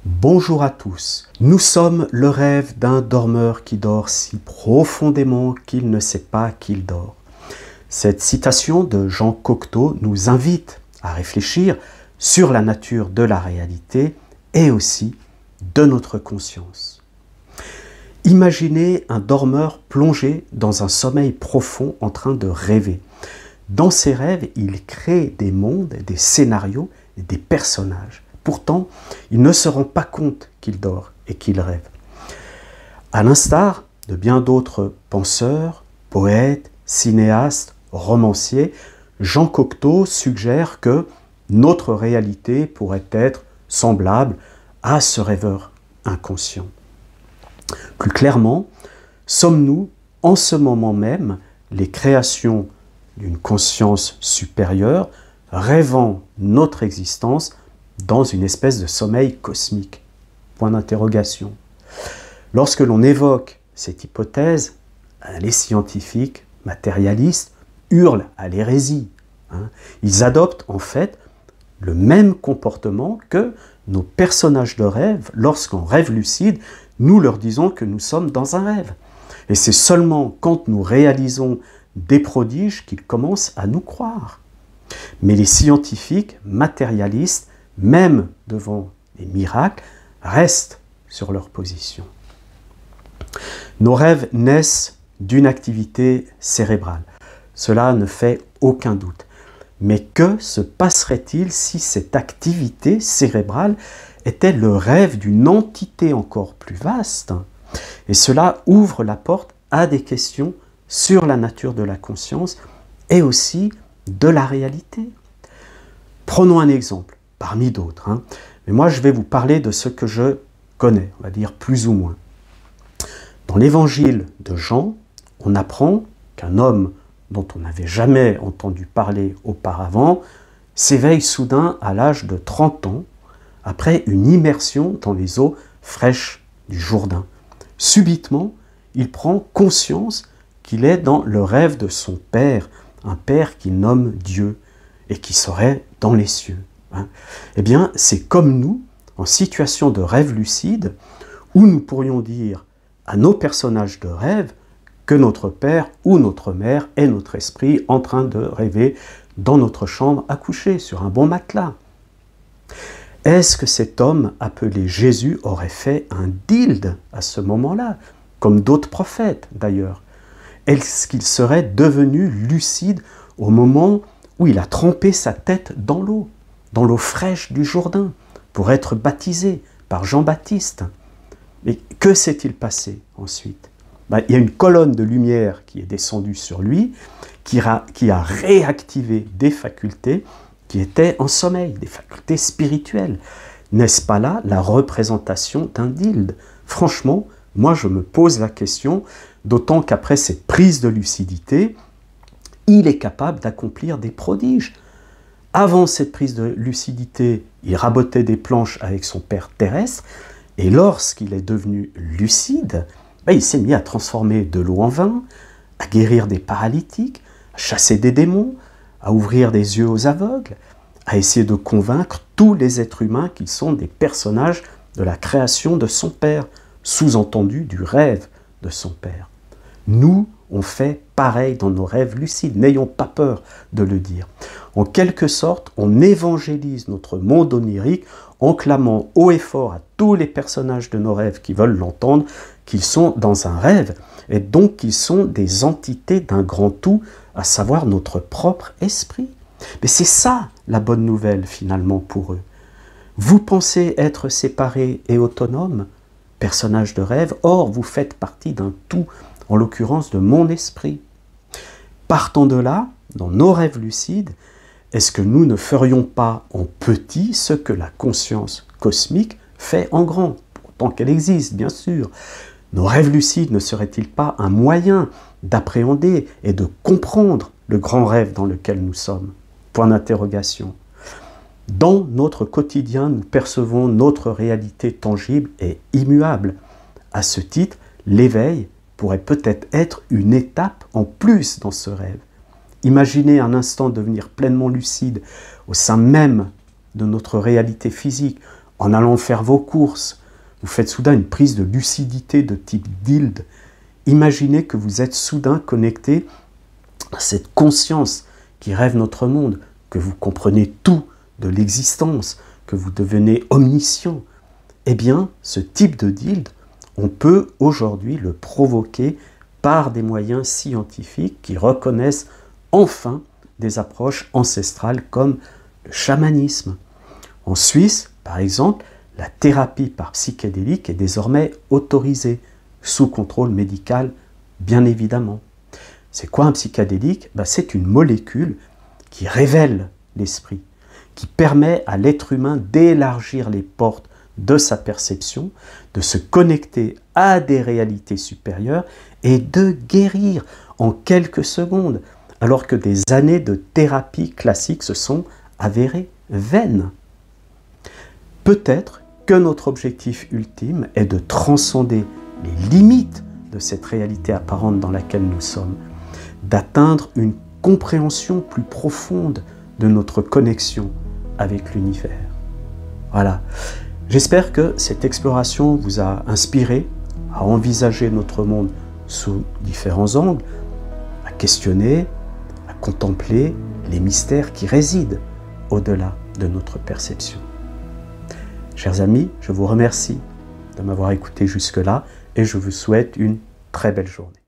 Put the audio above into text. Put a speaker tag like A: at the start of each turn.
A: Bonjour à tous. Nous sommes le rêve d'un dormeur qui dort si profondément qu'il ne sait pas qu'il dort. Cette citation de Jean Cocteau nous invite à réfléchir sur la nature de la réalité et aussi de notre conscience. Imaginez un dormeur plongé dans un sommeil profond en train de rêver. Dans ses rêves, il crée des mondes, des scénarios et des personnages. Pourtant, il ne se rend pas compte qu'il dort et qu'il rêve. À l'instar de bien d'autres penseurs, poètes, cinéastes, romanciers, Jean Cocteau suggère que notre réalité pourrait être semblable à ce rêveur inconscient. Plus clairement, sommes-nous en ce moment même les créations d'une conscience supérieure rêvant notre existence dans une espèce de sommeil cosmique? Point d'interrogation. Lorsque l'on évoque cette hypothèse, les scientifiques matérialistes hurlent à l'hérésie. Ils adoptent en fait le même comportement que nos personnages de rêve. Lorsqu'on rêve lucide, nous leur disons que nous sommes dans un rêve. Et c'est seulement quand nous réalisons des prodiges qu'ils commencent à nous croire. Mais les scientifiques matérialistes, même devant les miracles, restent sur leur position. Nos rêves naissent d'une activité cérébrale. Cela ne fait aucun doute. Mais que se passerait-il si cette activité cérébrale était le rêve d'une entité encore plus vaste? Et cela ouvre la porte à des questions sur la nature de la conscience et aussi de la réalité. Prenons un exemple, parmi d'autres. Mais moi, je vais vous parler de ce que je connais, on va dire plus ou moins. Dans l'évangile de Jean, on apprend qu'un homme dont on n'avait jamais entendu parler auparavant s'éveille soudain à l'âge de 30 ans après une immersion dans les eaux fraîches du Jourdain. Subitement, il prend conscience qu'il est dans le rêve de son Père, un Père qu'il nomme Dieu et qui serait dans les cieux. Eh bien, c'est comme nous, en situation de rêve lucide, où nous pourrions dire à nos personnages de rêve que notre Père ou notre Mère est notre esprit en train de rêver dans notre chambre à coucher, sur un bon matelas. Est-ce que cet homme appelé Jésus aurait fait un deal à ce moment-là, comme d'autres prophètes d'ailleurs? Est-ce qu'il serait devenu lucide au moment où il a trempé sa tête dans l'eau fraîche du Jourdain, pour être baptisé par Jean-Baptiste? Mais que s'est-il passé ensuite? Il y a une colonne de lumière qui est descendue sur lui, qui a réactivé des facultés qui étaient en sommeil, des facultés spirituelles. N'est-ce pas là la représentation d'un dilde? Franchement, moi je me pose la question, d'autant qu'après cette prise de lucidité, il est capable d'accomplir des prodiges. Avant cette prise de lucidité, il rabotait des planches avec son père terrestre, et lorsqu'il est devenu lucide, il s'est mis à transformer de l'eau en vin, à guérir des paralytiques, à chasser des démons, à ouvrir des yeux aux aveugles, à essayer de convaincre tous les êtres humains qu'ils sont des personnages de la création de son Père, sous-entendu du rêve de son Père. Nous, on fait pareil dans nos rêves lucides, n'ayons pas peur de le dire. En quelque sorte, on évangélise notre monde onirique en clamant haut et fort à tous les personnages de nos rêves qui veulent l'entendre, qu'ils sont dans un rêve, et donc qu'ils sont des entités d'un grand tout, à savoir notre propre esprit. Mais c'est ça la bonne nouvelle finalement pour eux. Vous pensez être séparés et autonomes, personnages de rêve, or vous faites partie d'un tout, en l'occurrence de mon esprit. Partant de là, dans nos rêves lucides, est-ce que nous ne ferions pas en petit ce que la conscience cosmique fait en grand, tant qu'elle existe, bien sûr? Nos rêves lucides ne seraient-ils pas un moyen d'appréhender et de comprendre le grand rêve dans lequel nous sommes? Point d'interrogation. Dans notre quotidien, nous percevons notre réalité tangible et immuable. À ce titre, l'éveil pourrait peut-être être une étape en plus dans ce rêve. Imaginez un instant devenir pleinement lucide au sein même de notre réalité physique, en allant faire vos courses, vous faites soudain une prise de lucidité de type DILD. Imaginez que vous êtes soudain connecté à cette conscience qui rêve notre monde, que vous comprenez tout de l'existence, que vous devenez omniscient. Eh bien, ce type de DILD, on peut aujourd'hui le provoquer par des moyens scientifiques qui reconnaissent enfin des approches ancestrales comme le chamanisme. En Suisse, par exemple, la thérapie par psychédélique est désormais autorisée, sous contrôle médical, bien évidemment. C'est quoi un psychédélique? C'est une molécule qui révèle l'esprit, qui permet à l'être humain d'élargir les portes de sa perception, de se connecter à des réalités supérieures et de guérir en quelques secondes, alors que des années de thérapie classique se sont avérées vaines. Peut-être que notre objectif ultime est de transcender les limites de cette réalité apparente dans laquelle nous sommes, d'atteindre une compréhension plus profonde de notre connexion avec l'univers. Voilà. J'espère que cette exploration vous a inspiré à envisager notre monde sous différents angles, à questionner, à contempler les mystères qui résident au-delà de notre perception. Chers amis, je vous remercie de m'avoir écouté jusque-là et je vous souhaite une très belle journée.